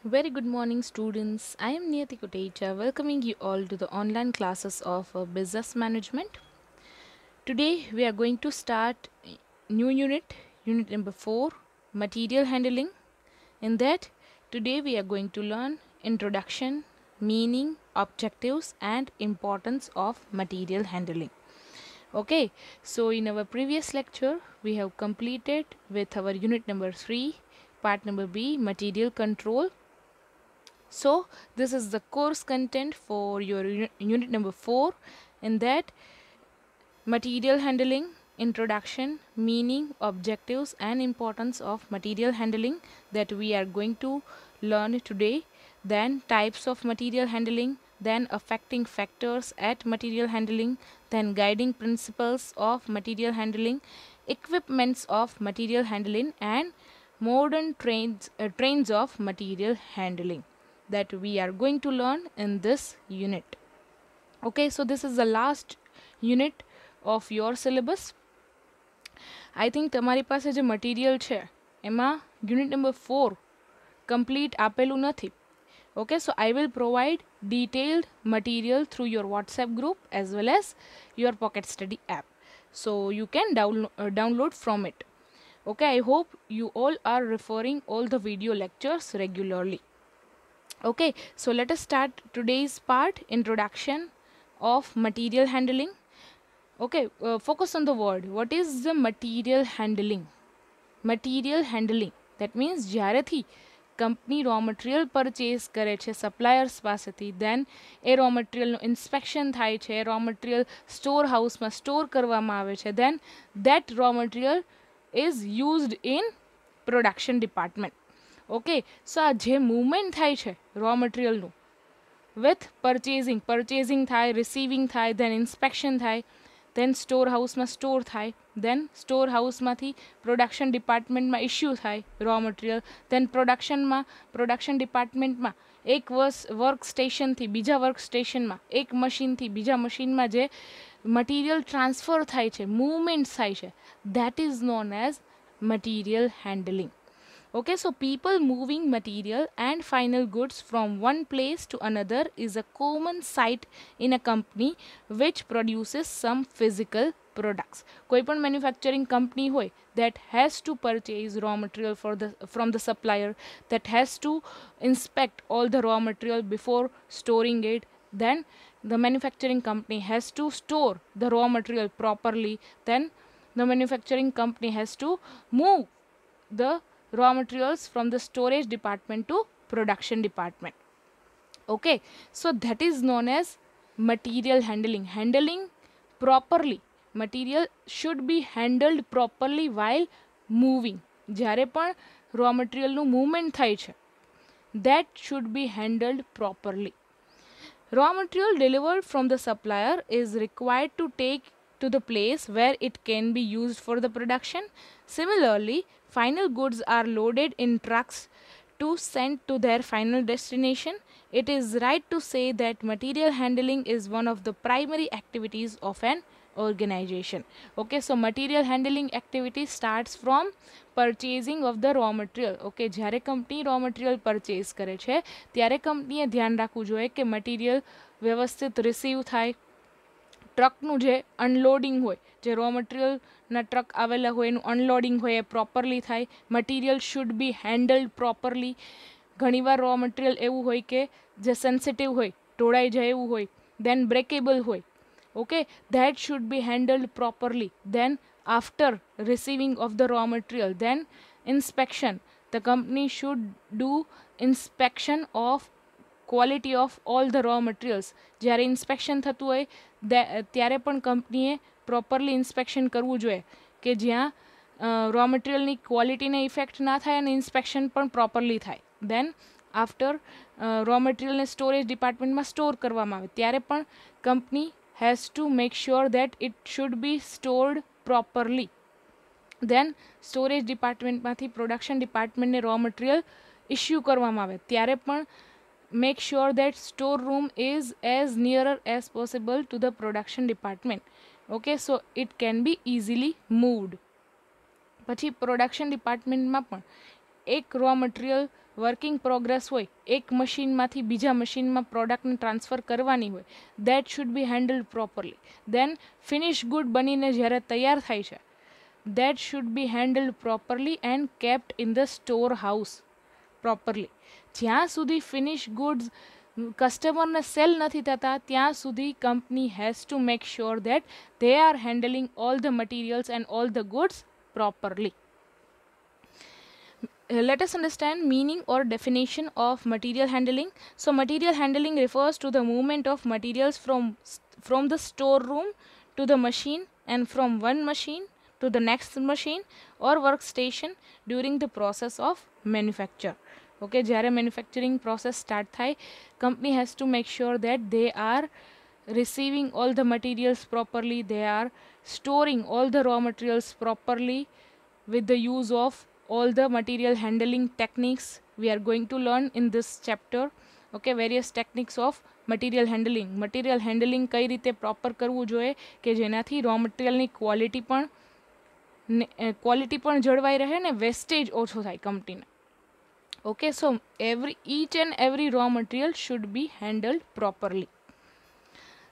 Very good morning, students. I am Niyati Kotecha, welcoming you all to the online classes of Business Management. Today, we are going to start new unit number 4, Material Handling. In that, today we are going to learn introduction, meaning, objectives, and importance of material handling. Okay, so in our previous lecture, we have completed with our unit number 3, part number B, material control. So this is the course content for your unit number 4. In that, material handling, introduction, meaning, objectives and importance of material handling that we are going to learn today. Then types of material handling, then affecting factors at material handling, then guiding principles of material handling, equipments of material handling and modern trains of material handling that we are going to learn in this unit. Okay, so this is the last unit of your syllabus. I think તમારી પાસે જે material છે એમાં unit number 4 complete આપેલું નથી. Okay, so I will provide detailed material through your WhatsApp group as well as your Pocket Study app. So you can download from it. Okay, I hope you all are referring all the video lectures regularly. Okay, so let us start today's part, introduction of material handling. Okay, focus on the word. What is the material handling? Material handling, that means જ્યારેથી company raw material purchase કરે છે suppliers પાસેથી, દેન એ row મટીરિયલનું inspection થાય છે, raw material store હાઉસમાં store કરવામાં આવે છે, then that raw material is used in production department. Okay, so આ જે મૂવમેન્ટ થાય છે રો મટીરિયલનું વિથ પરચેઝિંગ થાય, રિસીવિંગ થાય, દેન ઇન્સ્પેક્શન થાય, દેન સ્ટોર હાઉસમાં સ્ટોર થાય, દેન સ્ટોર હાઉસમાંથી પ્રોડક્શન ડિપાર્ટમેન્ટમાં ઇસ્યુ થાય રો મટીરિયલ, દેન પ્રોડક્શન ડિપાર્ટમેન્ટમાં એક વર્ક સ્ટેશનથી બીજા વર્ક સ્ટેશનમાં, એક મશીનથી બીજા મશીનમાં જે મટીરિયલ ટ્રાન્સફર થાય છે, મૂવમેન્ટ્સ થાય છે, that is known as material handling. Okay, so people moving material and final goods from one place to another is a common sight in a company which produces some physical products. કોઈ પણ manufacturing company હોય that has to purchase raw material from the supplier, that has to inspect all the raw material before storing it, then the manufacturing company has to store the raw material properly, then the manufacturing company has to move the raw materials from the storage department to production department. Okay, so that is known as material handling properly. Material should be handled properly while moving. જ્યારે પણ raw material નું movement થાય છે, that should be handled properly. Raw material delivered from the supplier is required to take to the place where it can be used for the production. Similarly, final goods are loaded in trucks to send to their final destination. It is right to say that material handling is one of the primary activities of an organization. Okay, so material handling activity starts from purchasing of the raw material. Okay, જ્યારે company raw material purchase કરે છે ત્યારે કંપનીએ ધ્યાન રાખવું જોઈએ કે material વ્યવસ્થિત રિસીવ થાય, ટ્રકનું જે અનલોડિંગ હોય, જે રો મટીરિયલના ટ્રક આવેલા હોય એનું અનલોડિંગ હોય એ પ્રોપરલી થાય. Material should be handled properly. ઘણીવાર રો મટીરિયલ એવું હોય કે જે સેન્સિટિવ હોય, ઢોળાઈ જાય એવું હોય, દેન બ્રેકેબલ હોય. Okay, that should be handled properly. Then after receiving of the raw material, then inspection. The company should do inspection of quality of all the raw materials. જ્યારે ઇન્સ્પેક્શન થતું હોય ત્યારે પણ કંપનીએ પ્રોપરલી ઇન્સ્પેક્શન કરવું જોઈએ કે જ્યાં રો મટીરિયલની ક્વોલિટીને ઇફેક્ટ ના થાય અને ઇન્સ્પેક્શન પણ પ્રોપરલી થાય. દેન આફ્ટર રો મટીરિયલને સ્ટોરેજ ડિપાર્ટમેન્ટમાં સ્ટોર કરવામાં આવે ત્યારે પણ company has to make sure that it should be stored properly. Then storage department માંથી production department ને raw material issue કરવામાં આવે ત્યારે પણ make sure that store room is as nearer as possible to the production department. Okay, so it can be easily moved. પછી production department માં પણ એક raw material વર્કિંગ પ્રોગ્રેસ હોય, એક મશીનમાંથી બીજા મશીનમાં પ્રોડક્ટને ટ્રાન્સફર કરવાની હોય, that should be handled properly. Then finish good બનીને જ્યારે તૈયાર થાય છે, that should be handled properly and kept in the store house properly. જ્યાં સુધી ફિનિશ ગુડ્સ કસ્ટમરને સેલ નથી થતા ત્યાં સુધી company has to make sure that they are handling all the materials and all the goods properly. Let us understand meaning or definition of material handling. So material handling refers to the movement of materials from the storeroom to the machine and from one machine to the next machine or workstation during the process of manufacture. Okay, જ્યારે manufacturing process start થાય, company has to make sure that they are receiving all the materials properly, they are storing all the raw materials properly with the use of all the material handling techniques we are going to learn in this chapter. Okay, various techniques of material handling. Material handling કઈ રીતે proper કરવું જોઈએ કે જેનાથી row મટીરિયલની quality પણ જળવાઈ રહે ને વેસ્ટેજ ઓછો થાય કંપનીને. Okay, so each and every raw material should be handled properly.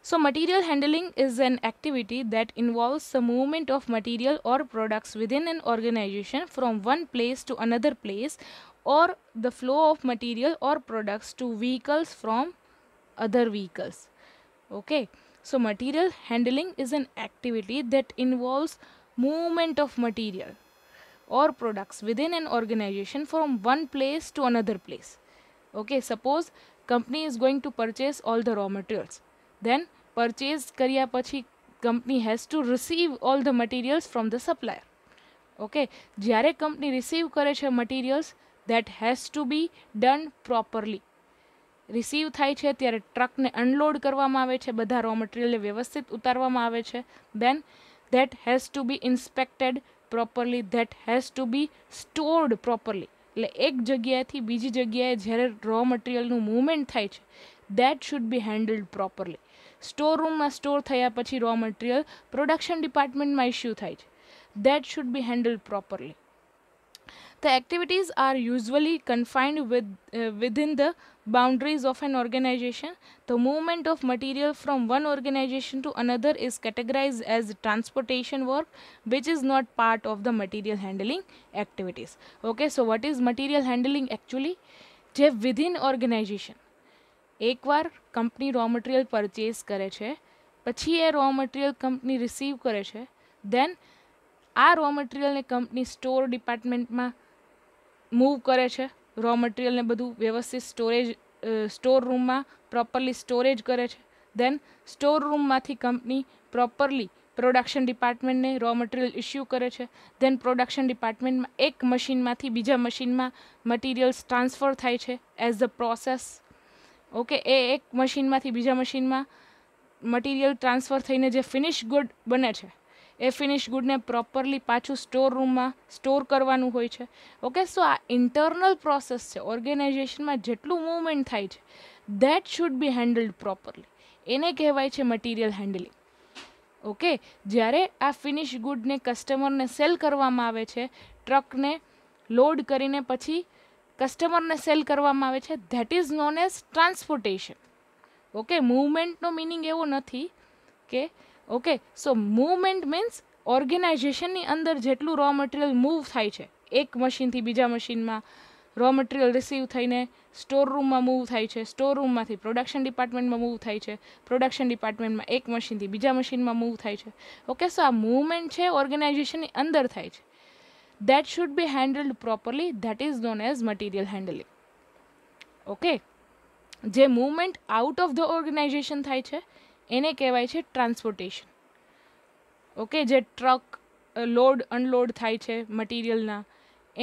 So material handling is an activity that involves the movement of material or products within an organization from one place to another place, or the flow of material or products to vehicles from other vehicles. Okay, so material handling is an activity that involves movement of material or products within an organization from one place to another place. Okay, suppose company is going to purchase all the raw materials, then purchase કર્યા પછી company has to receive all the materials from the supplier. Okay, જ્યારે company receive કરે છે materials, that has to be done properly. Receive થાય છે ત્યારે ટ્રકને unload કરવામાં આવે છે, બધા રો મટીરિયલને વ્યવસ્થિત ઉતારવામાં આવે છે. દેન that has to be inspected properly, that has to be stored properly. એટલે એક જગ્યાએથી બીજી જગ્યાએ જ્યારે રો મટીરિયલનું મૂવમેન્ટ થાય છે, that should be handled properly. Store રૂમમાં સ્ટોર થયા પછી રો મટીરિયલ પ્રોડક્શન ડિપાર્ટમેન્ટમાં ઇસ્યુ થાય છે, that should be handled properly. The activities are usually confined within the boundaries of an organization. The movement of material from one organization to another is categorized as transportation work, which is not part of the material handling activities. Okay, so what is material handling actually? જે within organization, એકવાર company raw material purchase કરે છે, પછી એ raw material company receive કરે છે, દેન આ row મટીરિયલને કંપની સ્ટોર ડિપાર્ટમેન્ટમાં મૂવ કરે છે, રો મટીરિયલને બધું વ્યવસ્થિત સ્ટોર રૂમમાં પ્રોપરલી સ્ટોરેજ કરે છે. દેન સ્ટોર રૂમમાંથી કંપની પ્રોપરલી પ્રોડક્શન ડિપાર્ટમેન્ટને રો મટીરિયલ ઇસ્યુ કરે છે. દેન પ્રોડક્શન ડિપાર્ટમેન્ટમાં એક મશીનમાંથી બીજા મશીનમાં મટીરિયલ્સ ટ્રાન્સફર થાય છે એઝ ધ પ્રોસેસ. ઓકે, એ એક મશીનમાંથી બીજા મશીનમાં મટીરિયલ ટ્રાન્સફર થઈને જે ફિનિશ ગુડ બને છે એ ફિનિશ ગુડને પ્રોપરલી પાછું સ્ટોર રૂમમાં સ્ટોર કરવાનું હોય છે. ઓકે, સો આ ઇન્ટરનલ પ્રોસેસ છે, ઓર્ગેનાઇઝેશનમાં જેટલું મૂવમેન્ટ થાય છે that should be handled properly. એને કહેવાય છે મટીરિયલ હેન્ડલિંગ. ઓકે, જ્યારે આ ફિનિશ ગુડને કસ્ટમરને સેલ કરવામાં આવે છે, ટ્રકને લોડ કરીને પછી કસ્ટમરને સેલ કરવામાં આવે છે, that is known as transportation. Okay, મૂવમેન્ટનો મિનિંગ એવો નથી કે ઓકે, સો મૂવમેન્ટ મીન્સ ઓર્ગેનાઇઝેશનની અંદર જેટલું રો મટીરિયલ મૂવ થાય છે, એક મશીનથી બીજા મશીનમાં રો મટીરિયલ રિસીવ થઈને સ્ટોર રૂમમાં મૂવ થાય છે, સ્ટોર રૂમમાંથી પ્રોડક્શન ડિપાર્ટમેન્ટમાં મૂવ થાય છે, પ્રોડક્શન ડિપાર્ટમેન્ટમાં એક મશીનથી બીજા મશીનમાં મૂવ થાય છે. ઓકે, સો આ મૂવમેન્ટ છે ઓર્ગેનાઇઝેશનની અંદર થાય છે, that should be handled properly, that is known as material handling. Okay, જે movement out of the organization થાય છે એને કહેવાય છે ટ્રાન્સપોર્ટેશન. ઓકે, જે ટ્રક લોડ અનલોડ થાય છે મટીરિયલના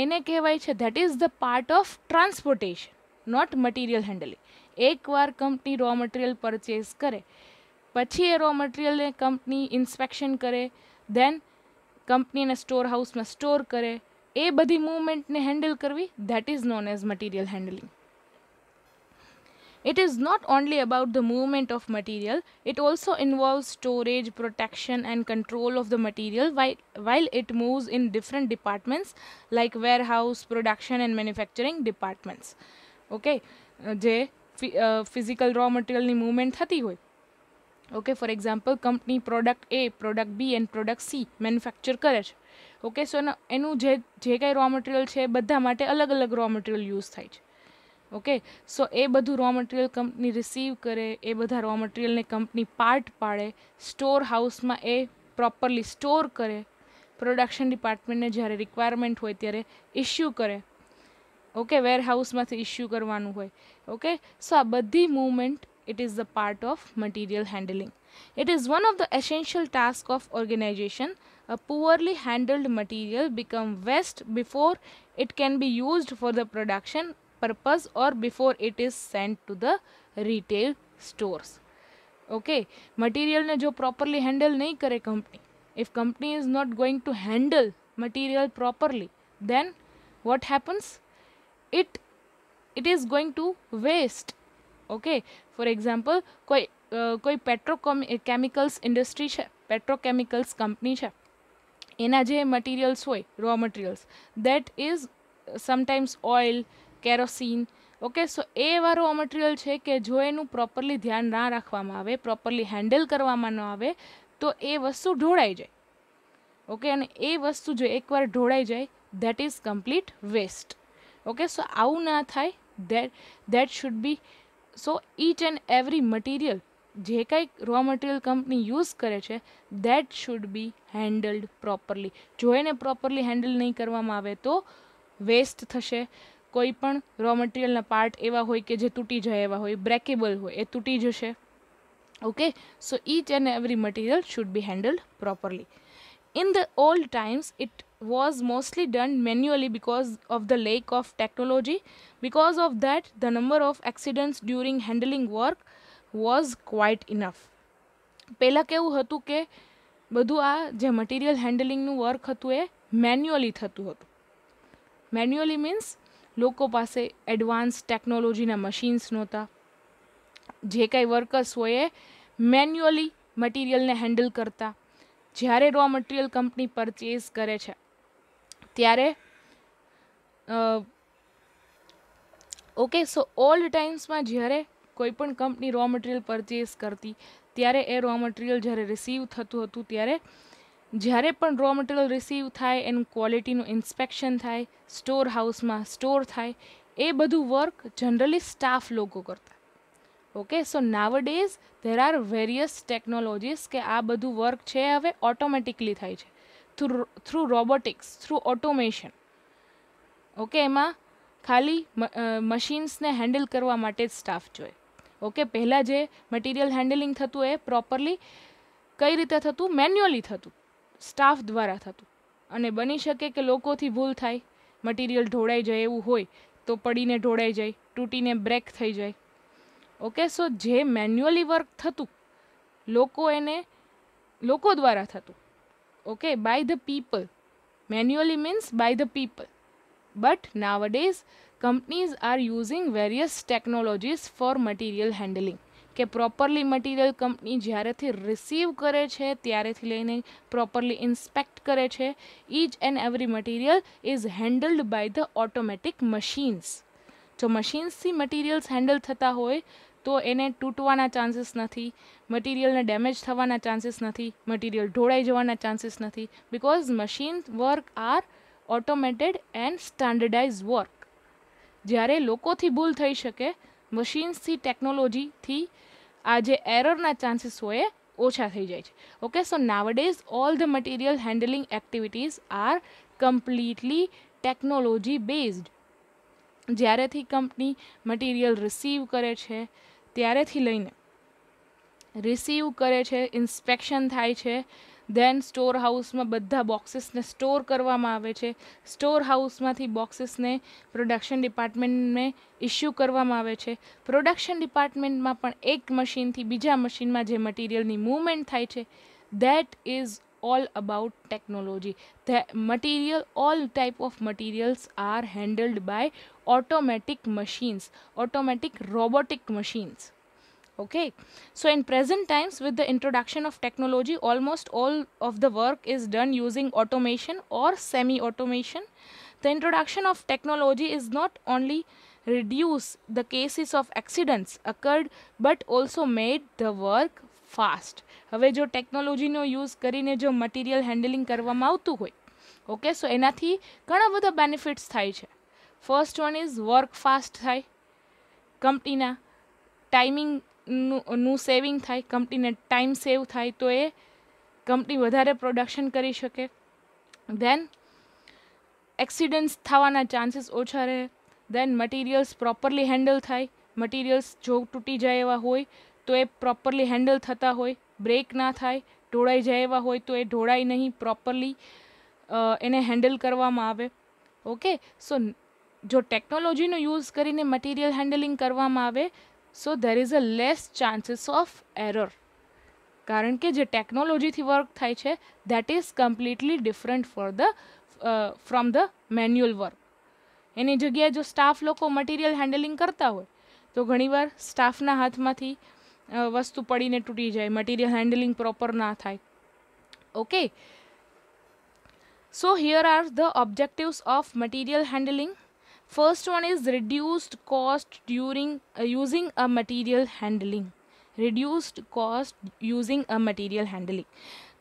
એને કહેવાય છે that is the part of transportation, not material handling. એકવાર કંપની રો મટીરિયલ પરચેસ કરે પછી એ રો મટીરિયલને કંપની ઇન્સ્પેક્શન કરે, દેન કંપનીને સ્ટોર હાઉસમાં સ્ટોર કરે, એ બધી મૂવમેન્ટને હેન્ડલ કરવી, that is known as material handling. It is not only about the movement of material, it also involves storage, protection, and control of the material while it moves in different departments like warehouse, production, and manufacturing departments. Okay, જે physical raw material ની movement થતી હોય. Okay, for example company product A, product B and product C manufacture કરે છે. Okay, સો એનું જે કાંઈ raw material છે બધા માટે અલગ અલગ રો મટીરિયલ યુઝ થાય છે. ઓકે, સો એ બધું રો મટીરિયલ કંપની રિસીવ કરે, એ બધા રો મટીરિયલને કંપની પાર્ટ પાડે, સ્ટોર હાઉસમાં એ પ્રોપરલી સ્ટોર કરે, પ્રોડક્શન ડિપાર્ટમેન્ટને જ્યારે રિક્વાયરમેન્ટ હોય ત્યારે ઇસ્યુ કરે. ઓકે, વેરહાઉસમાંથી ઇસ્યુ કરવાનું હોય. ઓકે, સો આ બધી movement, it is the part of material handling. It is one of the essential tasks of organization. A poorly handled material become waste before it can be used for the production purpose or before it is sent to the retail stores. Okay, material ne jo properly handle nahi kare company, if company is not going to handle material properly, then what happens? It is going to waste. Okay, for example કોઈ petrochemicals industry છે, petrochemicals company છે, એના જે materials હોય, raw materials, that is sometimes oil, kerosene. Okay, so એ એવા raw material છે કે જો એનું પ્રોપરલી ધ્યાન ના રાખવામાં આવે, પ્રોપરલી હેન્ડલ કરવામાં ન આવે તો એ વસ્તુ ઢોળાઈ જાય. ઓકે, અને એ વસ્તુ જો એકવાર ઢોળાઈ જાય, that is complete waste. Okay, so આવું ના થાય, that should be. So each and every material, જે કાંઈ રો મટીરિયલ કંપની યુઝ કરે છે, that should be handled properly. જો એને પ્રોપરલી હેન્ડલ નહીં કરવામાં આવે તો વેસ્ટ થશે. કોઈ પણ રો મટીરિયલના પાર્ટ એવા હોય કે જે તૂટી જાય એવા હોય, બ્રેકેબલ હોય, એ તૂટી જશે. Okay, so each and every material should be handled properly. In the old times, it was mostly done manually because of the lack of technology. Because of that, the number of accidents during handling work was quite enough. પહેલાં કેવું હતું કે બધું આ જે material હેન્ડલિંગનું work હતું એ manually થતું હતું. મેન્યુઅલી મીન્સ લોકો પાસે એડવાન્સ ટેકનોલોજીના મશીન્સ નહોતા. જે કાંઈ વર્કર્સ હોય એ મેન્યુઅલી મટીરિયલને હેન્ડલ કરતા. જ્યારે રો મટીરિયલ કંપની પરચેઝ કરે છે ત્યારે ઓકે, સો ઓલ્ડ ટાઈમ્સમાં જ્યારે કોઈ પણ કંપની રો મટીરિયલ પરચેઝ કરતી ત્યારે એ રો મટીરિયલ જ્યારે રિસીવ થતું હતું ત્યારે જ્યારે પણ રો મટીરિયલ રિસીવ થાય એનું ક્વોલિટીનું ઇન્સ્પેક્શન થાય, સ્ટોર હાઉસમાં સ્ટોર થાય, એ બધું વર્ક જનરલી સ્ટાફ લોકો કરતા. Okay, so nowadays there are various technologies કે આ બધું વર્ક છે હવે ઓટોમેટિકલી થાય છે through robotics, through automation. Okay, એમાં ખાલી મશીન્સને હેન્ડલ કરવા માટે જ સ્ટાફ જોઈએ. ઓકે, પહેલાં જે મટીરિયલ હેન્ડલિંગ થતું એ પ્રોપરલી કઈ રીતે થતું? મેન્યુઅલી થતું, સ્ટાફ દ્વારા થતું. અને બની શકે કે લોકોથી ભૂલ થાય, મટીરિયલ ઢોળાઈ જાય એવું હોય તો પડીને ઢોળાઈ જાય, તૂટીને બ્રેક થઈ જાય. ઓકે, સો જે મેન્યુઅલી વર્ક થતું લોકો દ્વારા થતું. Okay, by the people. Manually means by the people. But nowadays companies are using various technologies for material handling. કે પ્રોપરલી મટીરિયલ કંપની જ્યારેથી રિસીવ કરે છે ત્યારેથી લઈને પ્રોપરલી ઇન્સ્પેક્ટ કરે છે, each and every material is handled by the automatic machines. જો મશીન્સથી મટીરિયલ્સ હેન્ડલ થતા હોય તો એને તૂટવાના ચાન્સીસ નથી, મટીરિયલને ડેમેજ થવાના ચાન્સીસ નથી, મટીરિયલ ઢોળાઈ જવાના ચાન્સીસ નથી, because machine work are automated and standardize work. જ્યારે લોકોથી ભૂલ થઈ શકે, મશીન્સથી, ટેકનોલોજીથી આ જે એરરના ચાન્સીસ હોય એ ઓછા થઈ જાય છે. Okay, so nowadays all the material handling activities are completely technology based. જ્યારેથી કંપની મટીરિયલ રિસીવ કરે છે ત્યારેથી લઈને રિસીવ કરે છે, ઇન્સ્પેક્શન થાય છે, દેન સ્ટોર હાઉસમાં બધા બોક્સીસને સ્ટોર કરવામાં આવે છે, સ્ટોર હાઉસમાંથી બોક્સીસને પ્રોડક્શન ડિપાર્ટમેન્ટને ઇસ્યુ કરવામાં આવે છે, પ્રોડક્શન ડિપાર્ટમેન્ટમાં પણ એક મશીનથી બીજા મશીનમાં જે મટીરિયલની મૂવમેન્ટ થાય છે, that is all about technology. The material, all type of materials are handled by automatic machines, automatic robotic machines. Okay, so in present times, with the introduction of technology, almost all of the work is done using automation or semi automation. The introduction of technology is not only reduce the cases of accidents occurred but also made the work fast. હવે જો ટેકનોલોજીનો use કરીને જો material handling કરવામાં આવતું હોય, okay, સો એનાથી ઘણા બધા બેનિફિટ્સ થાય છે. First one is work fast થાય, કંપનીના ટાઈમિંગનું સેવિંગ થાય, કંપનીને ટાઈમ સેવ થાય તો એ કંપની વધારે પ્રોડક્શન કરી શકે. દેન એક્સિડન્ટ્સ થવાના ચાન્સીસ ઓછા રહે. દેન મટીરિયલ્સ પ્રોપરલી હેન્ડલ થાય, મટીરિયલ્સ જો તૂટી જાય એવા હોય તો એ પ્રોપરલી હેન્ડલ થતા હોય, બ્રેક ના થાય, ઢોળાઈ જાય એવા હોય તો એ ઢોળાઈ નહીં, પ્રોપરલી એને હેન્ડલ કરવામાં આવે. ઓકે, સો જો ટેકનોલોજીનો યુઝ કરીને મટીરિયલ હેન્ડલિંગ કરવામાં આવે, so there is a less chances of error. કારણ કે જે ટેકનોલોજીથી વર્ક થાય છે that is completely different from the manual work. એની જગ્યાએ જો સ્ટાફ લોકો મટીરિયલ હેન્ડલિંગ કરતા હોય તો ઘણીવાર સ્ટાફના હાથમાંથી વસ્તુ પડીને તૂટી જાય, મટીરિયલ હેન્ડલિંગ પ્રોપર ના થાય. Okay, so here are the objectives of material handling. First one is reduced cost during using a material handling. Reduced cost using a material handling.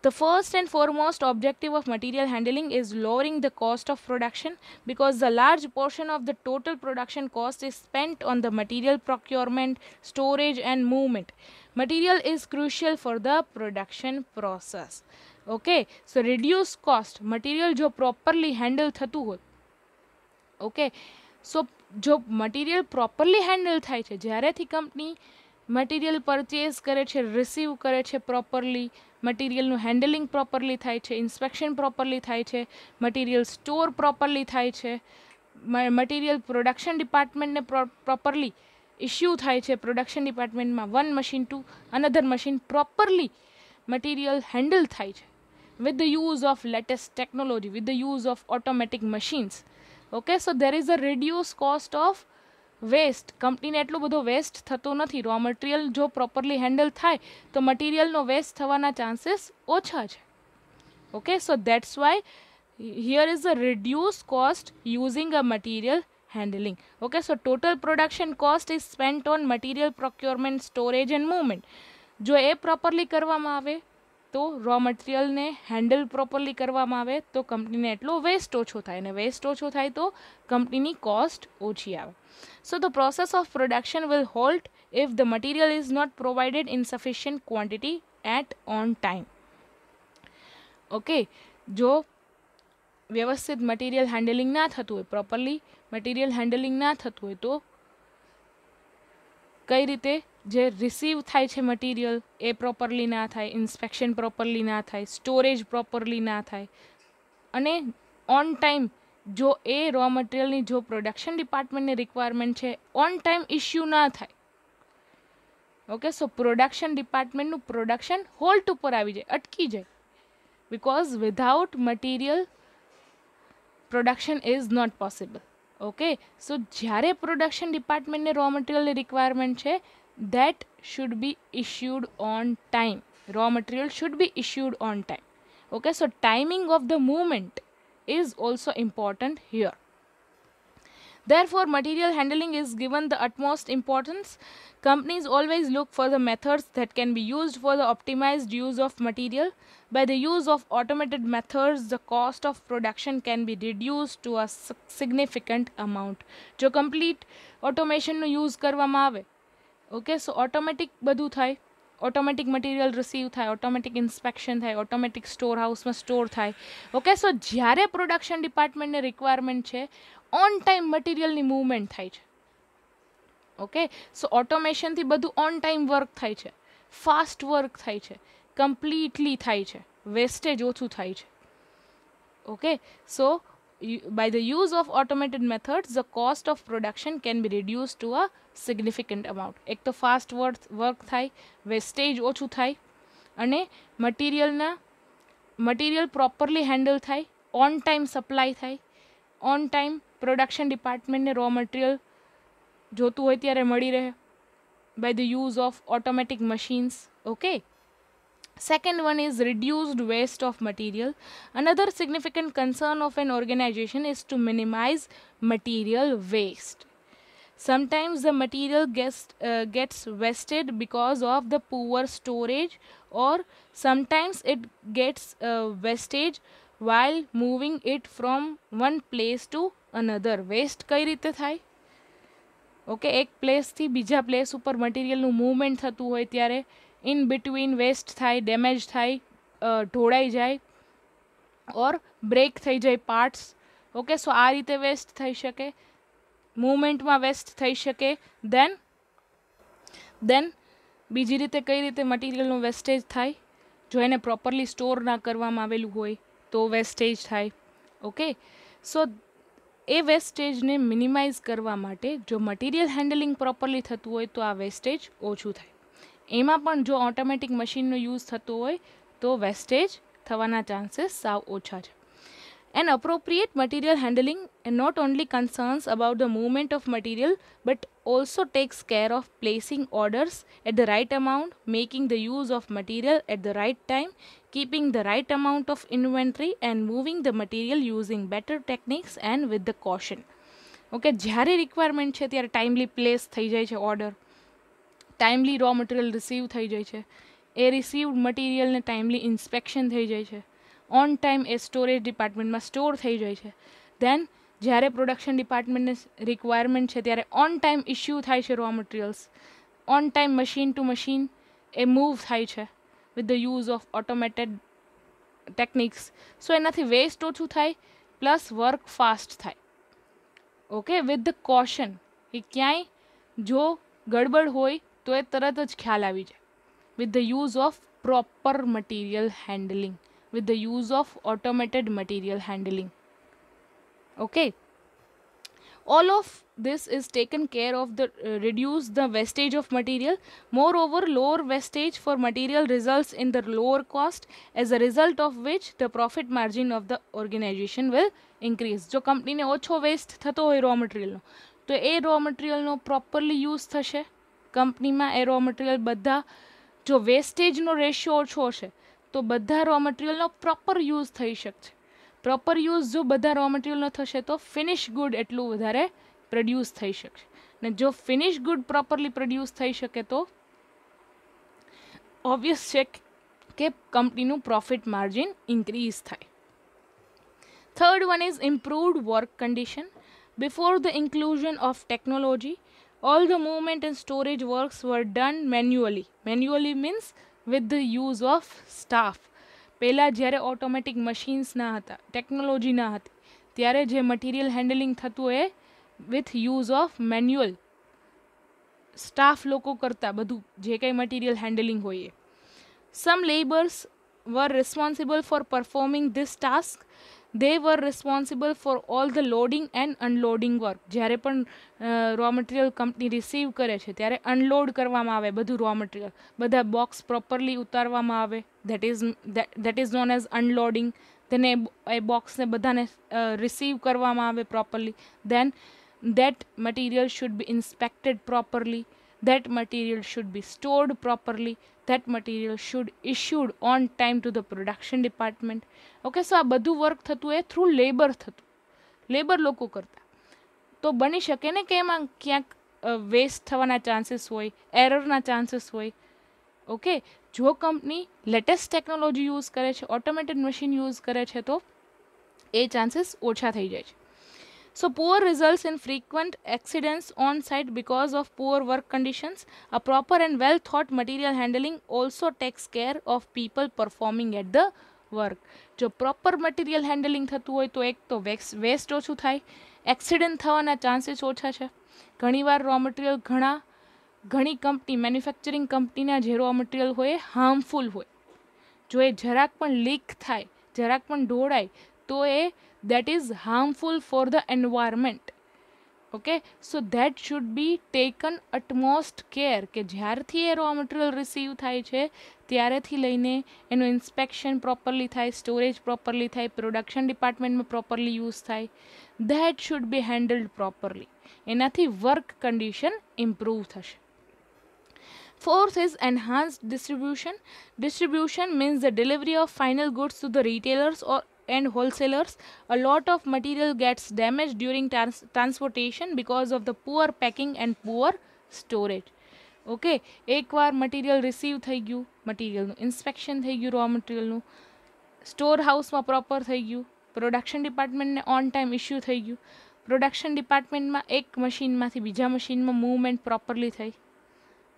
The first and foremost objective of material handling is lowering the cost of production, because the large portion of the total production cost is spent on the material procurement, storage and movement. Material is crucial for the production process. Okay, so reduce cost. Material જો properly handle થતું હોય, okay, સો જો material properly handle થાય છે, જ્યારેથી company material purchase કરે છે, receive કરે છે પ્રોપરલી, મટીરિયલનું હેન્ડલિંગ પ્રોપરલી થાય છે, ઇન્સ્પેક્શન પ્રોપરલી થાય છે, મટીરિયલ સ્ટોર પ્રોપરલી થાય છે, મટીરિયલ પ્રોડક્શન ડિપાર્ટમેન્ટને પ્રોપરલી ઇસ્યુ થાય છે, પ્રોડક્શન ડિપાર્ટમેન્ટમાં one machine to another machine properly material handle થાય છે with the use of latest technology, with the use of automatic machines. Okay, so there is a reduced cost of waste. કંપનીને એટલો બધો waste થતો નથી. Raw material જો properly handle થાય તો મટીરિયલનો વેસ્ટ થવાના ચાન્સીસ ઓછા છે. Okay, so that's why here is a reduced cost using a material handling. Okay, so total production cost is spent on material procurement, storage and movement. જો એ properly કરવામાં આવે તો રો મટીરિયલને હેન્ડલ પ્રોપરલી કરવામાં આવે તો કંપનીને એટલો વેસ્ટ ઓછો થાય, અને વેસ્ટ ઓછો થાય તો કંપનીની કોસ્ટ ઓછી આવે. So the process of production will halt if the material is not provided in sufficient quantity at on time. Okay, જો વ્યવસ્થિત મટીરિયલ હેન્ડલિંગ ના થતું હોય, પ્રોપરલી મટીરિયલ હેન્ડલિંગ ના થતું હોય તો કઈ રીતે જે રિસીવ થાય છે મટીરિયલ એ પ્રોપરલી ના થાય, ઇન્સ્પેક્શન પ્રોપરલી ના થાય, સ્ટોરેજ પ્રોપરલી ના થાય, અને ઓન ટાઈમ જો એ રો મટીરિયલની જો પ્રોડક્શન ડિપાર્ટમેન્ટની રિક્વાયરમેન્ટ છે ઓન ટાઈમ ઇસ્યુ ના થાય. ઓકે, સો પ્રોડક્શન ડિપાર્ટમેન્ટનું પ્રોડક્શન હોલ્ટ ઉપર આવી જાય, અટકી જાય, because without material production is not possible. Okay, so જ્યારે પ્રોડક્શન ડિપાર્ટમેન્ટને રો મટીરિયલની રિક્વાયરમેન્ટ છે that should be issued on time. Raw material should be issued on time. Okay, so timing of the movement is also important here. Therefore, material handling is given the utmost importance. Companies always look for the methods that can be used for the optimized use of material. By the use of automated methods, the cost of production can be reduced to a significant amount. જો complete automation નો use કરવામાં આવે, okay, સો automatic બધું થાય, automatic material receive થાય, automatic inspection થાય, automatic store હાઉસમાં store થાય. Okay, so જ્યારે પ્રોડક્શન ડિપાર્ટમેન્ટને રિક્વાયરમેન્ટ છે ઓન ટાઈમ મટીરિયલની મૂવમેન્ટ થાય છે. ઓકે, સો ઓટોમેશનથી બધું ઓન ટાઈમ વર્ક થાય છે, ફાસ્ટ વર્ક થાય છે, કમ્પ્લીટલી થાય છે, વેસ્ટેજ ઓછું થાય છે. Okay, so by the use of automated methods, the cost of production can be reduced to a significant amount. એક તો ફાસ્ટ વર્ક થાય, વેસ્ટેજ ઓછું થાય, અને મટીરિયલના મટીરિયલ પ્રોપરલી હેન્ડલ થાય, ઓન ટાઈમ સપ્લાય થાય, ઓન ટાઈમ પ્રોડક્શન ડિપાર્ટમેન્ટને રો મટીરિયલ જોતું હોય ત્યારે મળી રહે by the use of automatic machines. Okay. Second one is reduced waste of material. Another significant concern of an organization is to minimize material waste. Sometimes the material gets wasted because of the poor storage, or sometimes it gets wastage while moving it from one place to another. Waste કઈ રીતે થાય? Okay, એક પ્લેસથી બીજા place ઉપર મટીરિયલનું movement થતું હોય ત્યારે in between waste થાય, ડેમેજ થાય, ઢોળાઈ જાય, ઓર બ્રેક થઈ જાય પાર્ટ્સ. ઓકે, સો આ રીતે વેસ્ટ થઈ શકે, મૂવમેન્ટમાં વેસ્ટ થઈ શકે. દેન બીજી રીતે કઈ રીતે મટીરિયલનું વેસ્ટેજ થાય? જો એને પ્રોપરલી સ્ટોર ના કરવામાં આવેલું હોય તો વેસ્ટેજ થાય. ઓકે, સો એ વેસ્ટેજને મિનિમાઇઝ કરવા માટે જો મટીરિયલ હેન્ડલિંગ પ્રોપરલી થતું હોય તો આ વેસ્ટેજ ઓછું થાય. એમાં પણ જો ઓટોમેટિક મશીનનો યુઝ થતો હોય તો વેસ્ટેજ થવાના ચાન્સીસ સાવ ઓછા છે. An appropriate material handling not only concerns about the movement of material but also takes care of placing orders at the right amount, making the use of material at the right time, keeping the right amount of inventory and moving the material using better techniques and with the caution. Okay, જ્યારે requirement છે ત્યારે timely place થઈ જાય છે order, timely raw material receive થઈ જાય છે, એ રિસીવ્ડ મટીરિયલને ટાઈમલી ઇન્સ્પેક્શન થઈ જાય છે, ઓન ટાઈમ એ સ્ટોરેજ ડિપાર્ટમેન્ટમાં સ્ટોર થઈ જાય છે. દેન જ્યારે પ્રોડક્શન ડિપાર્ટમેન્ટને રિક્વાયરમેન્ટ છે ત્યારે ઓન ટાઈમ ઇસ્યુ થાય છે raw materials, on time machine to machine એ મૂવ થાય છે with the use of automated techniques. So એનાથી વેસ્ટ ઓછું થાય પ્લસ વર્ક ફાસ્ટ થાય. ઓકે, વિથ ધ કોશન, એ ક્યાંય જો ગડબડ હોય તો એ તરત જ ખ્યાલ આવી જાય. With the use of proper material handling, with the use of automated material handling. Okay, all of this is taken care of the reduce the wastage of material. Moreover, lower wastage for material results in the lower cost, as a result of which the profit margin of the organization will increase. જો કંપનીને ઓછો waste થતો હોય row મટીરિયલનો તો એ row મટીરિયલનો properly use થશે કંપનીમાં. એ row material બધા જો વેસ્ટેજનો રેશિયો ઓછો હશે તો બધા રો મટીરિયલનો પ્રોપર યુઝ થઈ શકશે. પ્રોપર યુઝ જો બધા રો મટીરિયલનો થશે તો ફિનિશ ગુડ એટલું વધારે પ્રોડ્યુસ થઈ શકશે. ને જો ફિનિશ ગુડ પ્રોપરલી પ્રોડ્યુસ થઈ શકે તો ઓબ્વિયસ છે કે કંપનીનું પ્રોફિટ માર્જિન ઇન્ક્રીઝ થાય. Third one is improved work condition. Before the inclusion of technology, all the movement and storage works were done manually. Manually means with the use of staff. પહેલાં જ્યારે automatic machines ના હતા, technology ના હતી, ત્યારે જે material handling થતું એ with use of manual staff લોકો કરતા બધું જે કંઈ મટીરિયલ હેન્ડલિંગ હોય એ. Some labours were responsible for performing this task. They were responsible for all the loading and unloading work. જ્યારે પણ રો મટીરિયલ કંપની રિસીવ કરે છે ત્યારે અનલોડ કરવામાં આવે બધું રો મટીરિયલ, બધા બોક્સ પ્રોપરલી ઉતારવામાં આવે, that is known as unloading. તેને એ બોક્સને બધાને રિસીવ કરવામાં આવે properly. Then that material should be inspected properly, that material should be stored properly, that material should issued on time to the production department. Okay, so આ બધું work થતું એ થ્રુ લેબર થતું, લેબર લોકો કરતા. તો બની શકે ને કે એમાં ક્યાંક વેસ્ટ થવાના ચાન્સીસ હોય, એરરના ચાન્સીસ હોય. ઓકે, જો કંપની લેટેસ્ટ ટેકનોલોજી યુઝ કરે છે, ઓટોમેટેડ મશીન યુઝ કરે છે તો એ ચાન્સીસ ઓછા થઈ જાય છે. So poor results in frequent accidents on site because of poor work conditions. A proper and well thought material handling also takes care of people performing at the work. જો proper material handling થતું હોય તો એક તો waste ઓછું થાય, accident થવાના chances ઓછા છે. ઘણીવાર રો મટીરિયલ ઘણી કંપની મેન્યુફેક્ચરિંગ કંપનીના જે રો મટીરિયલ હોય એ હાર્મફુલ હોય. જો એ જરાક પણ લીક થાય, જરાક પણ ઢોળાય તો એ that is harmful for the environment. Okay, so that should be taken utmost care કે જ્યારથી એ રો મટીરિયલ રિસીવ થાય છે ત્યારેથી લઈને એનું ઇન્સ્પેક્શન પ્રોપરલી થાય, સ્ટોરેજ પ્રોપરલી થાય, પ્રોડક્શન ડિપાર્ટમેન્ટમાં પ્રોપરલી યુઝ થાય, that should be handled properly. એનાથી વર્ક કન્ડિશન ઇમ્પ્રૂવ થશે. Fourth is enhanced distribution. Distribution means the delivery of final goods to the retailers and wholesalers. A lot of material gets damaged during transportation because of the poor packing and poor storage. Okay, એકવાર material receive થઈ ગયું, મટીરિયલનું inspection થઈ ગયું, raw મટીરિયલનું store હાઉસમાં proper થઈ ગયું, પ્રોડક્શન ડિપાર્ટમેન્ટને ઓન ટાઈમ ઇસ્યુ થઈ ગયું, પ્રોડક્શન ડિપાર્ટમેન્ટમાં એક મશીનમાંથી બીજા મશીનમાં મૂવમેન્ટ પ્રોપરલી થઈ,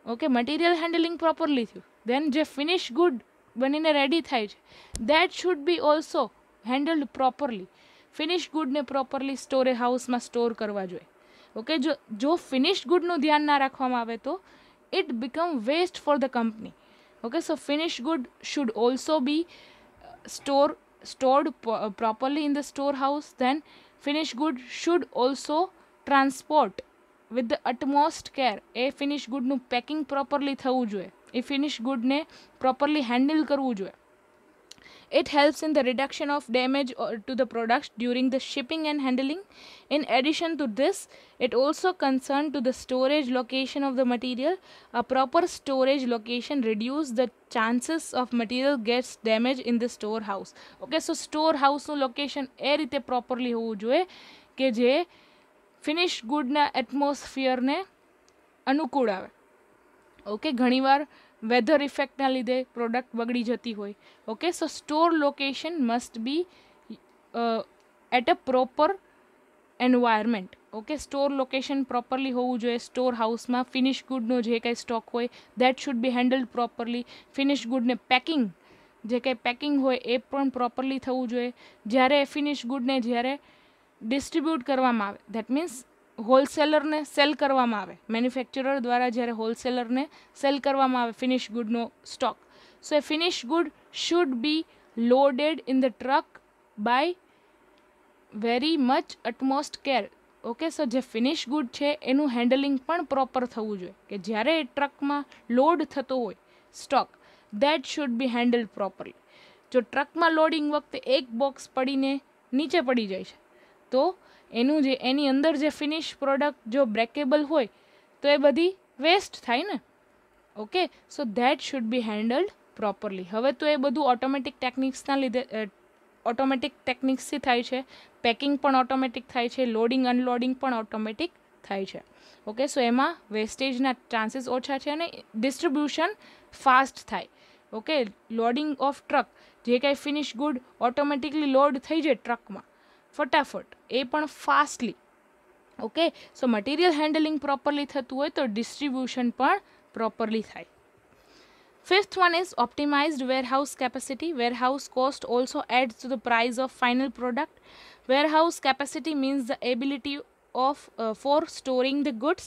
ઓકે, મટીરિયલ હેન્ડલિંગ પ્રોપરલી થયું, દેન જે ફિનિશ ગુડ બનીને રેડી થાય છે that should be also handled properly. Finish ગુડને પ્રોપરલી સ્ટોરેજ હાઉસમાં સ્ટોર કરવા જોઈએ. ઓકે, જો ફિનિશ ગુડનું ધ્યાન ના રાખવામાં આવે તો it become waste for the company. Okay, so finished good should also be stored properly in the storehouse. Then finished good should also transport with the utmost care. A finished good નું packing properly થવું જોઈએ, એ finished good ને properly handle કરવું જોઈએ. It helps in the reduction of damage to the products during the shipping and handling. In addition to this, it also concerned to the storage location of the material. A proper storage location reduces the chances of material gets damaged in the storehouse. Okay, so storehouse નું location એ રીતે properly હોવું જોઈએ કે જે finish ગુડના એટમોસ્ફિયરને અનુકૂળ આવે. Okay, ઘણીવાર weather ઇફેક્ટના લીધે પ્રોડક્ટ બગડી જતી હોય. Okay, so store location must be at a proper environment. Okay, store location properly હોવું જોઈએ. સ્ટોર હાઉસમાં ફિનિશ ગુડનો જે કંઈ સ્ટોક હોય that should be handled properly. Finish ગુડને પેકિંગ, જે કંઈ પેકિંગ હોય એ પણ પ્રોપરલી થવું જોઈએ. જ્યારે ફિનિશ ગુડને જ્યારે ડિસ્ટ્રીબ્યુટ કરવામાં આવે, દેટ મીન્સ હોલસેલરને સેલ કરવામાં આવે, મેન્યુફેક્ચરર દ્વારા જ્યારે હોલસેલરને સેલ કરવામાં આવે ફિનિશ ગુડનો સ્ટોક, સો એ finish good should be loaded in the truck by very much utmost care. Okay, so જે ફિનિશ ગુડ છે એનું હેન્ડલિંગ પણ પ્રોપર થવું જોઈએ કે જ્યારે એ ટ્રકમાં લોડ થતો હોય stock that should be handled properly. જો ટ્રકમાં લોડિંગ વખતે એક બોક્સ પડીને નીચે પડી જાય છે તો એનું જે એની અંદર જે ફિનિશ પ્રોડક્ટ જો બ્રેકેબલ હોય તો એ બધી વેસ્ટ થાય ને. Okay, so that should be handled properly. હવે તો એ બધું ઓટોમેટિક ટેકનિક્સના લીધે ઓટોમેટિક ટેકનિક્સથી થાય છે. પેકિંગ પણ ઓટોમેટિક થાય છે, લોડિંગ અનલોડિંગ પણ ઓટોમેટિક થાય છે. ઓકે, સો એમાં વેસ્ટેજના ચાન્સીસ ઓછા છે અને ડિસ્ટ્રીબ્યુશન ફાસ્ટ થાય. ઓકે, લોડિંગ ઓફ ટ્રક, જે કાંઈ ફિનિશ ગુડ ઓટોમેટિકલી લોડ થઈ જાય ટ્રકમાં ફટાફટ, એ પણ ફાસ્ટલી. ઓકે, સો મટીરિયલ હેન્ડલિંગ પ્રોપરલી થતું હોય તો ડિસ્ટ્રીબ્યુશન પણ પ્રોપરલી થાય. Fifth one is optimized warehouse capacity. Warehouse cost also adds to the price of final product. Warehouse capacity means the ability of for storing the goods.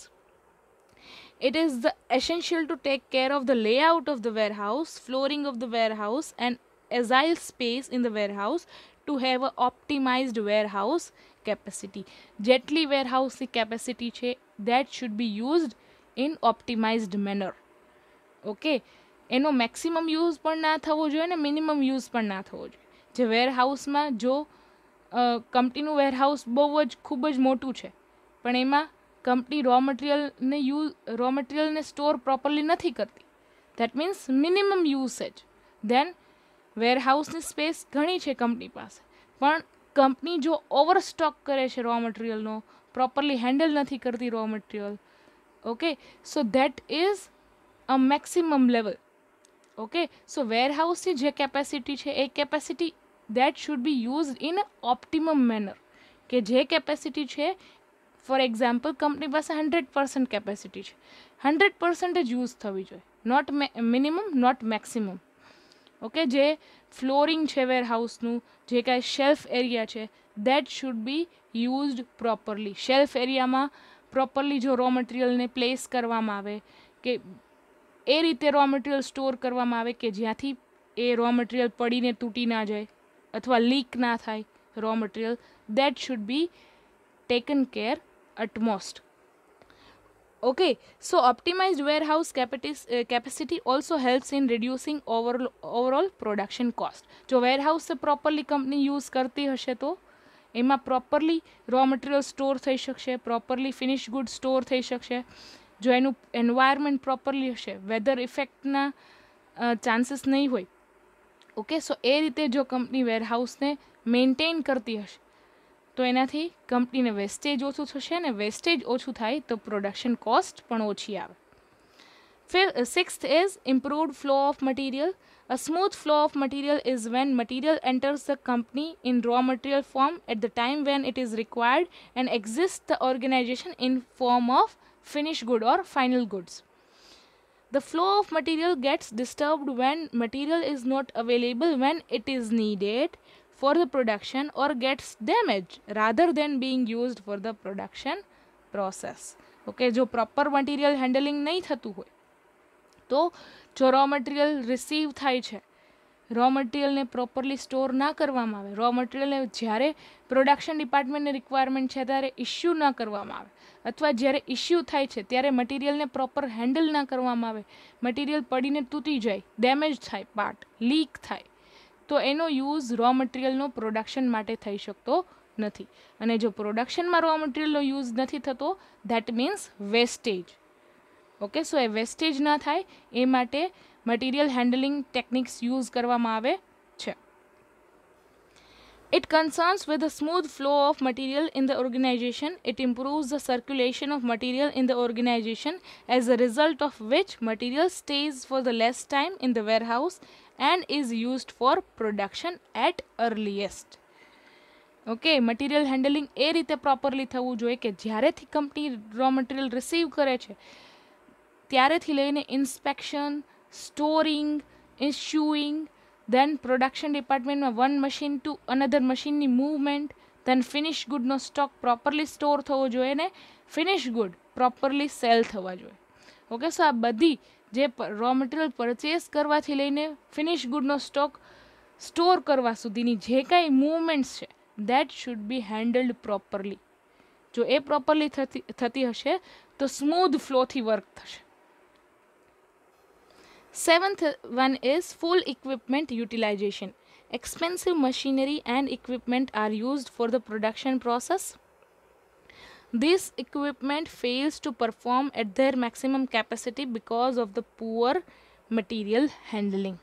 It is the essential to take care of the layout of the warehouse, flooring of the warehouse and agile space in the warehouse to have a optimized warehouse capacity. જેટલી warehouse capacity છે that should be used in optimized manner. Okay, એનો maximum use પણ ના થવો જોઈએ ને minimum use પણ ના થવો જોઈએ. જે વેરહાઉસમાં જો કંપનીનું વેરહાઉસ બહુ જ ખૂબ જ મોટું છે પણ એમાં કંપની રો મટીરિયલને સ્ટોર પ્રોપરલી નથી કરતી, that means minimum usage. Then વેરહાઉસની સ્પેસ ઘણી છે કંપની પાસે પણ કંપની જો ઓવરસ્ટોક કરે છે રો મટીરિયલનો, પ્રોપરલી હેન્ડલ નથી કરતી raw material, okay, so that is a maximum level. Okay, so વેરહાઉસની જે કેપેસિટી છે એ capacity that should be used in optimum manner. કે જે કેપેસિટી છે ફોર એક્ઝામ્પલ કંપની પાસે 100% કેપેસિટી છે, 100% જ યુઝ થવી જોઈએ, not minimum not maximum. Okay, જે ફ્લોરિંગ છે વેરહાઉસનું, જે કાંઈ શેલ્ફ એરિયા છે that should be used properly. Shelf એરિયામાં પ્રોપરલી જો રો મટીરિયલને પ્લેસ કરવામાં આવે કે એ રીતે રો મટીરિયલ સ્ટોર કરવામાં આવે કે જ્યાંથી એ રો મટીરિયલ પડીને તૂટી ના જાય અથવા લીક ના થાય raw material, that should be taken care utmost. Okay, so optimized warehouse capacity also helps in reducing overall production cost. જો warehouse properly company use કરતી હશે તો એમાં properly raw material store થઈ શકશે, properly finished goods store થઈ શકશે. જો એનું environment properly હશે, weather effectના ચાન્સીસ નહીં હોય. ઓકે, સો એ રીતે જો કંપની વેરહાઉસને મેન્ટેન કરતી હશે તો એનાથી કંપનીને વેસ્ટેજ ઓછું થશે ને વેસ્ટેજ ઓછું થાય તો પ્રોડક્શન કોસ્ટ પણ ઓછી આવે. Sixth is improved flow of material. A smooth flow of material is when material enters the company in raw material form at the time when it is required and exits the organization in form of finished good or final goods. The flow of material gets disturbed when material is not available when it is needed for the production or gets damaged rather than being used for the production process. Okay, જો proper material handling નહીં થતું હોય તો જો raw material receive થાય છે, raw material ને properly store ના કરવામાં આવે, raw material ને જ્યારે production department ને requirement છે ત્યારે issue ના કરવામાં આવે અથવા જ્યારે ઇશ્યુ થાય છે ત્યારે મટીરિયલને પ્રોપર હેન્ડલ ના કરવામાં આવે, મટીરિયલ પડીને તૂટી જાય, ડેમેજ થાય, પાર્ટ લીક થાય, તો એનો યુઝ રો મટીરિયલનો પ્રોડક્શન માટે થઈ શકતો નથી. અને જો પ્રોડક્શનમાં રો મટીરિયલનો યુઝ નથી થતો that means wastage. Okay, so A wastage ના થાય એ માટે મટીરિયલ હેન્ડલિંગ ટેકનિક્સ યુઝ કરવામાં આવે છે. It concerns with the smooth flow of material in the organization. It improves the circulation of material in the organization, as a result of which material stays for the less time in the warehouse and is used for production at earliest. ઓકે, material handling એ રીતે properly થવું જોઈએ કે જ્યારેથી company raw material receive કરે છે ત્યારેથી લઈને inspection, storing, issuing, then production department માં one machine to another machine ની movement, then finished good નો stock properly store થવો જોઈએ ને finished good properly sell થવા જોઈએ. ઓકે, સો આ બધી જે રો મટીરિયલ પરચેસ કરવાથી લઈને ફિનિશ ગુડનો સ્ટોક સ્ટોર કરવા સુધીની જે કાંઈ મૂવમેન્ટ્સ છે that should be handled properly. જો એ પ્રોપરલી થતી હશે તો સ્મૂધ ફ્લોથી વર્ક થશે. Seventh one is full equipment utilization. Expensive machinery and equipment are used for the production process. This equipment fails to perform at their maximum capacity because of the poor material handling.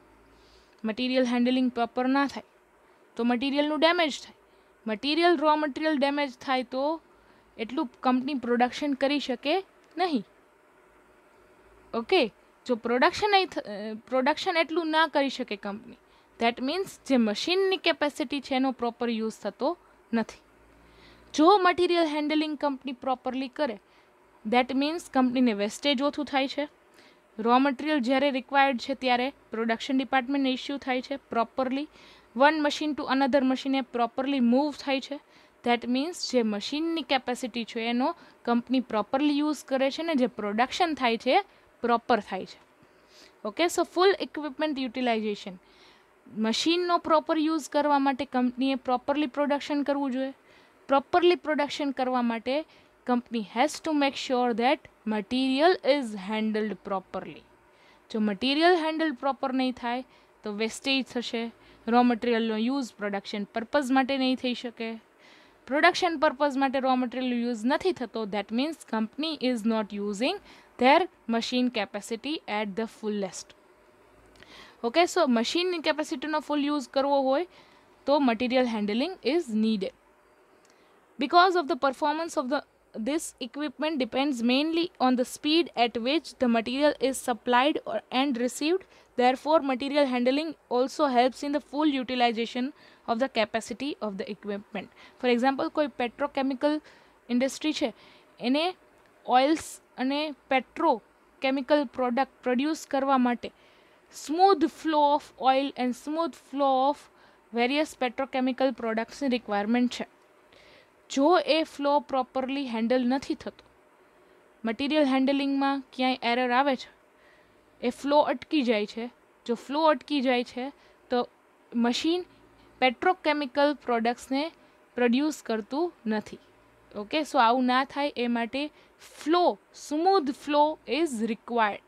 Material handling proper ના થાય તો મટીરિયલનું damage થાય. Material raw material damage થાય તો એટલું company production કરી શકે નહીં. ઓકે, જો પ્રોડક્શન એટલું ના કરી શકે કંપની દેટ મીન્સ જે મશીનની કેપેસિટી છે એનો પ્રોપર યુઝ થતો નથી. જો મટીરિયલ હેન્ડલિંગ કંપની પ્રોપરલી કરે દેટ મીન્સ કંપનીને વેસ્ટેજ ઓછું થાય છે, રો મટીરિયલ જ્યારે રિક્વાયર્ડ છે ત્યારે પ્રોડક્શન ડિપાર્ટમેન્ટને ઇસ્યુ થાય છે properly, one machine to another મશીને પ્રોપરલી મૂવ થાય છે દેટ મીન્સ જે મશીનની કેપેસિટી છે એનો કંપની પ્રોપરલી યુઝ કરે છે ને જે પ્રોડક્શન થાય છે પ્રોપર થાય છે. ઓકે, સો ફૂલ ઇક્વિપમેન્ટ યુટિલાઇઝેશન, મશીનનો પ્રોપર યુઝ કરવા માટે કંપનીએ પ્રોપરલી પ્રોડક્શન કરવું જોઈએ. પ્રોપરલી પ્રોડક્શન કરવા માટે company has to make sure that material is handled properly. જો મટીરિયલ હેન્ડલ પ્રોપર નહીં થાય તો વેસ્ટેજ થશે, રો મટીરિયલનો યુઝ પ્રોડક્શન પર્પઝ માટે નહીં થઈ શકે. પ્રોડક્શન પર્પઝ માટે રો મટીરિયલનો યુઝ નથી થતો that means company is not using their machine capacity at the fullest. Okay, so machine capacity no full use કરવો હોય તો material handling is needed. Because of the performance of this equipment depends mainly on the speed at which the material is supplied and received. Therefore, material handling also helps in the full utilization of the capacity of the equipment. For example, કોઈ petrochemical industry છે એને oils અને petrochemical product produce કરવા માટે smooth flow of oil and smooth flow of various petrochemical પ્રોડક્ટ્સની requirement છે. જો એ flow properly handle નથી થતો, મટીરિયલ હેન્ડલિંગમાં ક્યાંય એરર આવે છે, એ ફ્લો અટકી જાય છે. જો ફ્લો અટકી જાય છે તો મશીન પેટ્રોકેમિકલ પ્રોડક્ટ્સને પ્રોડ્યુસ કરતું નથી. ઓકે, સો આવું ના થાય એ માટે flow, smooth flow is required.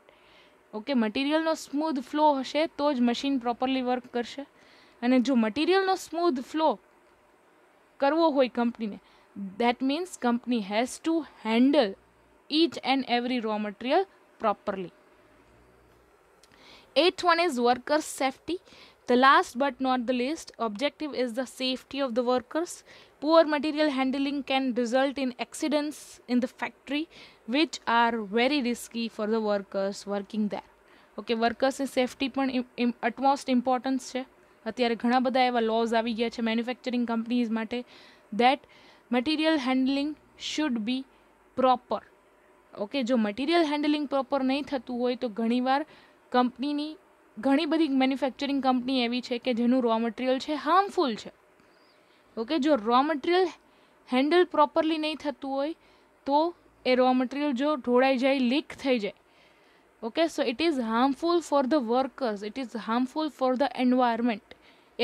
Okay, મટીરિયલનો સ્મૂધ ફ્લો હશે તો જ મશીન પ્રોપરલી વર્ક કરશે. અને જો મટીરિયલનો સ્મૂધ ફ્લો કરવો હોય કંપનીને, that means company has two handle each and every raw material properly. Eighth one is workers' safety. The last but not the least objective is the safety of the workers. Poor material handling can result in accidents in the factory which are very risky for the workers working there. Okay, workers ની safety પણ utmost importance છે. અત્યારે ઘણા બધા એવા lose આવી ગયા છે મેન્યુફેક્ચરિંગ કંપનીઝ માટે that material handling should be proper. Okay, જો મટીરિયલ હેન્ડલિંગ પ્રોપર નહીં થતું હોય તો ઘણીવાર કંપનીની ઘણી બધી મેન્યુફેક્ચરિંગ કંપની એવી છે કે જેનું રો મટીરિયલ છે હાર્મફુલ છે. ઓકે, જો રો મટીરિયલ હેન્ડલ પ્રોપરલી નહીં થતું હોય તો એ રો મટીરિયલ જો ઢોળાઈ જાય, લીક થઈ જાય. Okay, so it is harmful for the workers, it is harmful for the environment.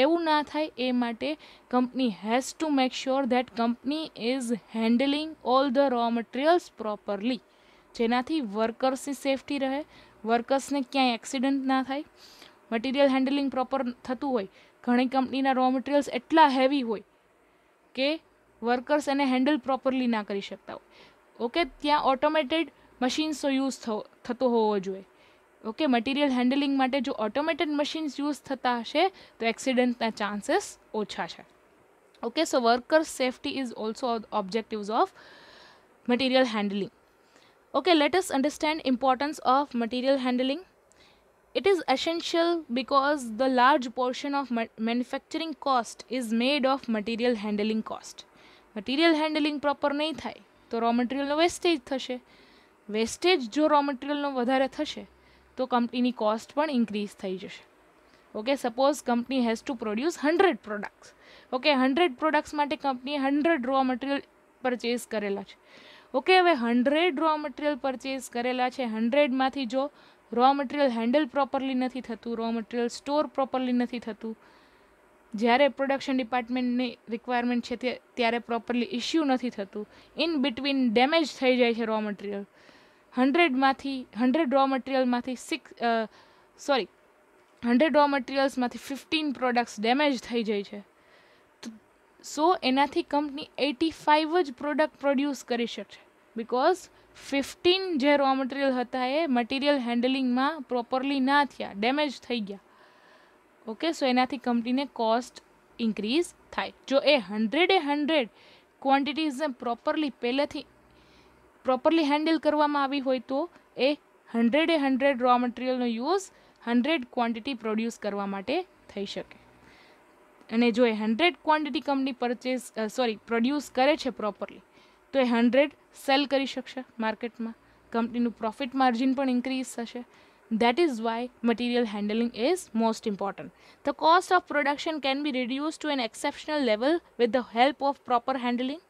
એવું ના થાય એ માટે company has to make sure that company is handling all the raw materials properly, જેનાથી વર્કર્સની સેફટી રહે, વર્કર્સને ક્યાંય એક્સિડન્ટ ના થાય. મટીરિયલ હેન્ડલિંગ પ્રોપર થતું હોય, ઘણી કંપનીના રો મટીરિયલ્સ એટલા હેવી હોય કે વર્કર્સ એને હેન્ડલ પ્રોપરલી ના કરી શકતા હોય. ઓકે, ત્યાં ઓટોમેટેડ મશીન્સનો યુઝ થતો હોવો જોઈએ. ઓકે, મટીરિયલ હેન્ડલિંગ માટે જો ઓટોમેટેડ મશીન્સ યુઝ થતા હશે તો એક્સિડન્ટના ચાન્સીસ ઓછા છે. Okay, so workers safety is also objectives of material handling. Okay, let us understand importance of material handling. It is essential because the large portion of manufacturing cost is made of material handling cost. Material handling proper નહીં થાય તો row મટીરિયલનો wastage થશે. Wastage જો row મટીરિયલનો વધારે થશે તો કંપનીની cost પણ ઇન્ક્રીઝ થઈ જશે. Okay, suppose company has to produce 100 products. Okay, 100 products માટે કંપનીએ 100 રો મટીરિયલ પરચેઝ કરેલા છે. ઓકે, હવે 100 રો મટીરિયલ પરચેઝ કરેલા છે, 100માંથી જો રો મટીરિયલ હેન્ડલ પ્રોપરલી નથી થતું, રો મટીરિયલ સ્ટોર પ્રોપરલી નથી થતું, જ્યારે પ્રોડક્શન ડિપાર્ટમેન્ટની રિક્વાયરમેન્ટ છે ત્યારે પ્રોપરલી ઇસ્યુ નથી થતું, ઇન બિટવીન ડેમેજ થઈ જાય છે રો મટીરિયલ, 100 રો મટીરિયલમાંથી 100 રો મટીરિયલ્સમાંથી 15 પ્રોડક્ટ્સ ડેમેજ થઈ જાય છે, સો એનાથી કંપની 85 જ પ્રોડક્ટ પ્રોડ્યુસ કરી શકશે. બિકોઝ 15 જે રો મટીરિયલ હતા એ મટીરિયલ હેન્ડલિંગમાં પ્રોપરલી ના થયા, ડેમેજ થઈ ગયા. ઓકે, સો એનાથી કંપનીને કોસ્ટ ઇન્ક્રીઝ થાય. જો એ 100 ક્વોન્ટિટીઝને પહેલેથી પ્રોપરલી હેન્ડલ કરવામાં આવી હોય તો એ 100 રો મટીરિયલનો યુઝ 100 ક્વોન્ટિટી પ્રોડ્યુસ કરવા માટે થઈ શકે. અને જો એ 100 ક્વોન્ટિટી કંપની પ્રોડ્યુસ કરે છે પ્રોપરલી તો એ 100 સેલ કરી શકશે માર્કેટમાં, કંપનીનું પ્રોફિટ માર્જિન પણ ઇન્ક્રીઝ થશે. That is why material handling is most important. The cost of production can be reduced to an exceptional level with the help of proper handling.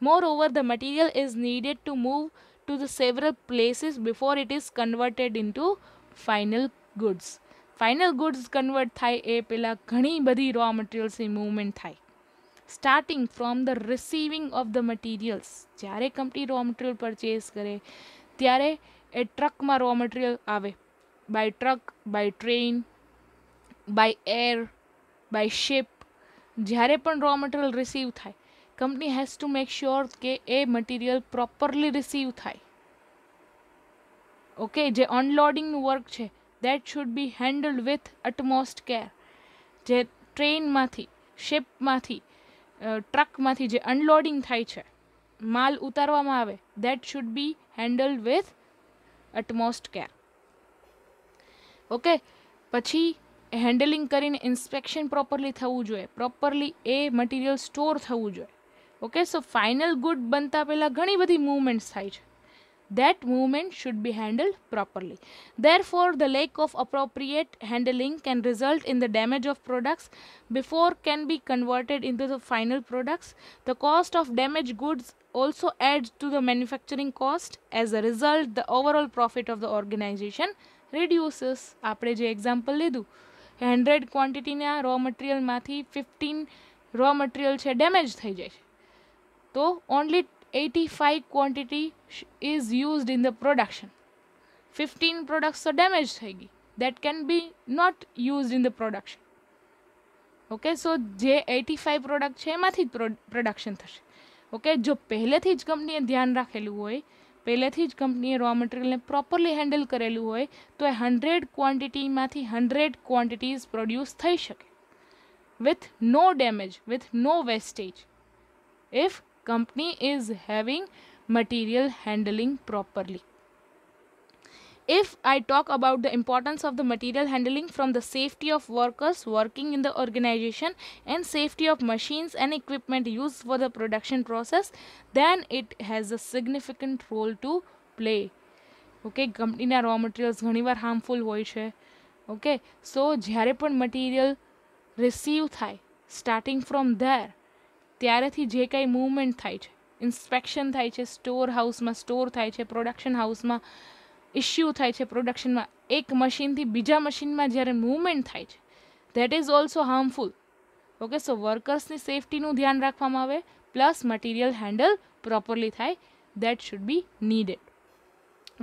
Moreover, the material is needed to move to the several places before it is converted into final goods. Final goods convert થાય એ પહેલાં ઘણી બધી raw મટીરિયલ્સની movement થાય. Starting from the receiving of the materials, જ્યારે company raw material purchase કરે ત્યારે એ ટ્રકમાં રો મટીરિયલ આવે, by truck, by train, by air, by ship. જ્યારે પણ રો મટીરિયલ રિસીવ થાય company has to make sure કે એ મટીરિયલ પ્રોપરલી રિસીવ થાય. ઓકે, જે અનલોડિંગનું વર્ક છે that should be handled with utmost care. જે ટ્રેનમાંથી, શિપમાંથી, ટ્રકમાંથી જે અનલોડિંગ થાય છે, માલ ઉતારવામાં આવે, that should be handled with utmost care. Okay, પછી હેન્ડલિંગ કરીને ઇન્સ્પેક્શન પ્રોપરલી થવું જોઈએ, પ્રોપરલી એ મટીરિયલ સ્ટોર થવું જોઈએ. ઓકે, સો ફાઇનલ ગુડ બનતા પહેલાં ઘણી બધી મૂવમેન્ટ્સ થાય છે. That movement should be handled properly. Therefore, the lack of appropriate handling can result in the damage of products before can be converted into the final products. The cost of damaged goods also adds to the manufacturing cost. As a result, the overall profit of the organization reduces. આપણે જે example લીધું, 100 ક્વોન્ટિટીના row મટીરિયલમાંથી 15 raw material છે damage થઈ જાય છે, તો only 85 quantity is used in the production. 15 products are damaged થઈ ગઈ, that can be not used in the production. Okay, so જે 85 પ્રોડક્ટ છે એમાંથી જ પ્રોડક્શન થશે. ઓકે, જો પહેલેથી જ કંપનીએ ધ્યાન રાખેલું હોય, પહેલેથી જ કંપનીએ રો મટીરિયલને પ્રોપરલી હેન્ડલ કરેલું હોય તો એ 100 ક્વોન્ટિટીમાંથી 100 ક્વોન્ટિટીઝ પ્રોડ્યુસ થઈ શકે with no damage, with no wastage, if company is having material handling properly. If I talk about the importance of the material handling from the safety of workers working in the organization and safety of machines and equipment used for the production process, then it has a significant role to play. Okay, કંપનીના row materials ઘણીવાર harmful હોય છે. Okay, so જ્યારે પણ material receive થાય, starting from there, ત્યારેથી જે કાંઈ movement થાય છે, ઇન્સ્પેક્શન થાય છે, સ્ટોર હાઉસમાં સ્ટોર થાય છે, પ્રોડક્શન હાઉસમાં ઇસ્યુ થાય છે, પ્રોડક્શનમાં એક મશીનથી બીજા મશીનમાં જ્યારે મૂવમેન્ટ થાય છે, that is also harmful. Okay, so વર્કર્સની સેફટીનું ધ્યાન રાખવામાં આવે, પ્લસ મટીરિયલ હેન્ડલ પ્રોપરલી થાય, that should be needed.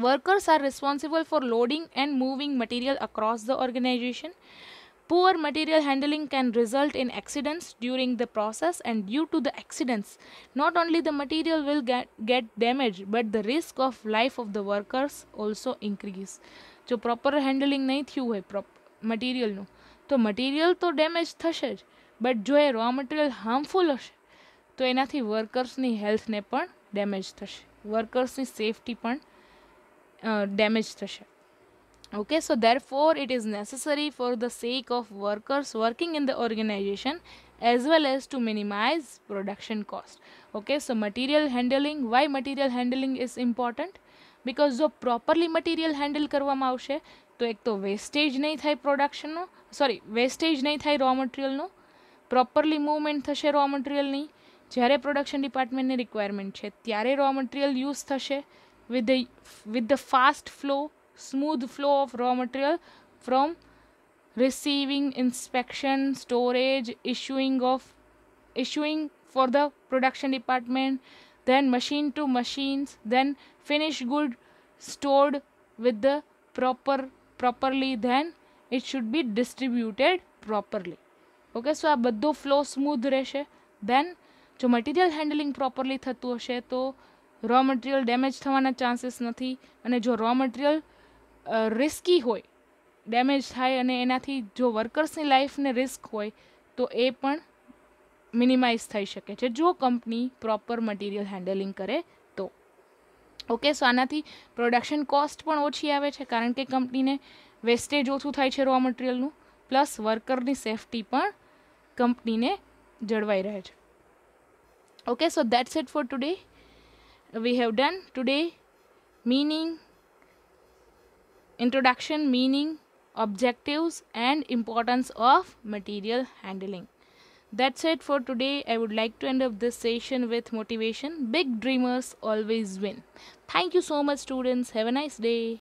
Workers are responsible for loading and moving material across the organization. Poor material handling can result in accidents during the process, and due to the accidents, not only the material will get damaged, but the risk of life of the workers also increase. જો proper handling નહીં થયું હોય મટીરિયલનું તો material તો damage થશે જ, but જો એ raw material harmful હશે તો એનાથી વર્કર્સની હેલ્થને પણ ડેમેજ થશે, વર્કર્સની સેફટી પણ ડેમેજ થશે. Okay, so therefore it is necessary for the sake of workers working in the organization as well as to minimize production cost. Okay, so material handling, why material handling is important? Because જો properly material handle કરવામાં આવશે તો એક તો wastage નહીં થાય પ્રોડક્શનનો, wastage નહીં થાય રો મટીરિયલનો, પ્રોપરલી મૂવમેન્ટ થશે રો મટીરિયલની. જ્યારે પ્રોડક્શન ડિપાર્ટમેન્ટની રિક્વાયરમેન્ટ છે ત્યારે રો મટીરિયલ યુઝ થશે with the fast flow, smooth flow of raw material from receiving, inspection, storage, issuing for the production department, then machine to machines, then finished good stored with the properly, then it should be distributed properly. Okay, so આ બધો flow smooth રહેશે. દેન જો material handling properly થતું હશે તો raw material damage થવાના chances નથી, અને જો રો મટીરિયલ રિસ્કી હોય, ડેમેજ થાય અને એનાથી જો વર્કર્સની લાઈફને રિસ્ક હોય તો એ પણ મિનિમાઇઝ થઈ શકે છે જો કંપની પ્રોપર મટીરિયલ હેન્ડલિંગ કરે તો. ઓકે, સો આનાથી પ્રોડક્શન કોસ્ટ પણ ઓછી આવે છે કારણ કે કંપનીને વેસ્ટેજ ઓછું થાય છે રો મટીરિયલનું, પ્લસ વર્કરની સેફટી પણ કંપનીને જળવાઈ રહે છે. Okay, so that's it four today. We have done today meaning, introduction, meaning, objectives and importance of material handling. That's it for today. I would like to end up this session with motivation. Big dreamers always win. Thank you so much, students. Have a nice day.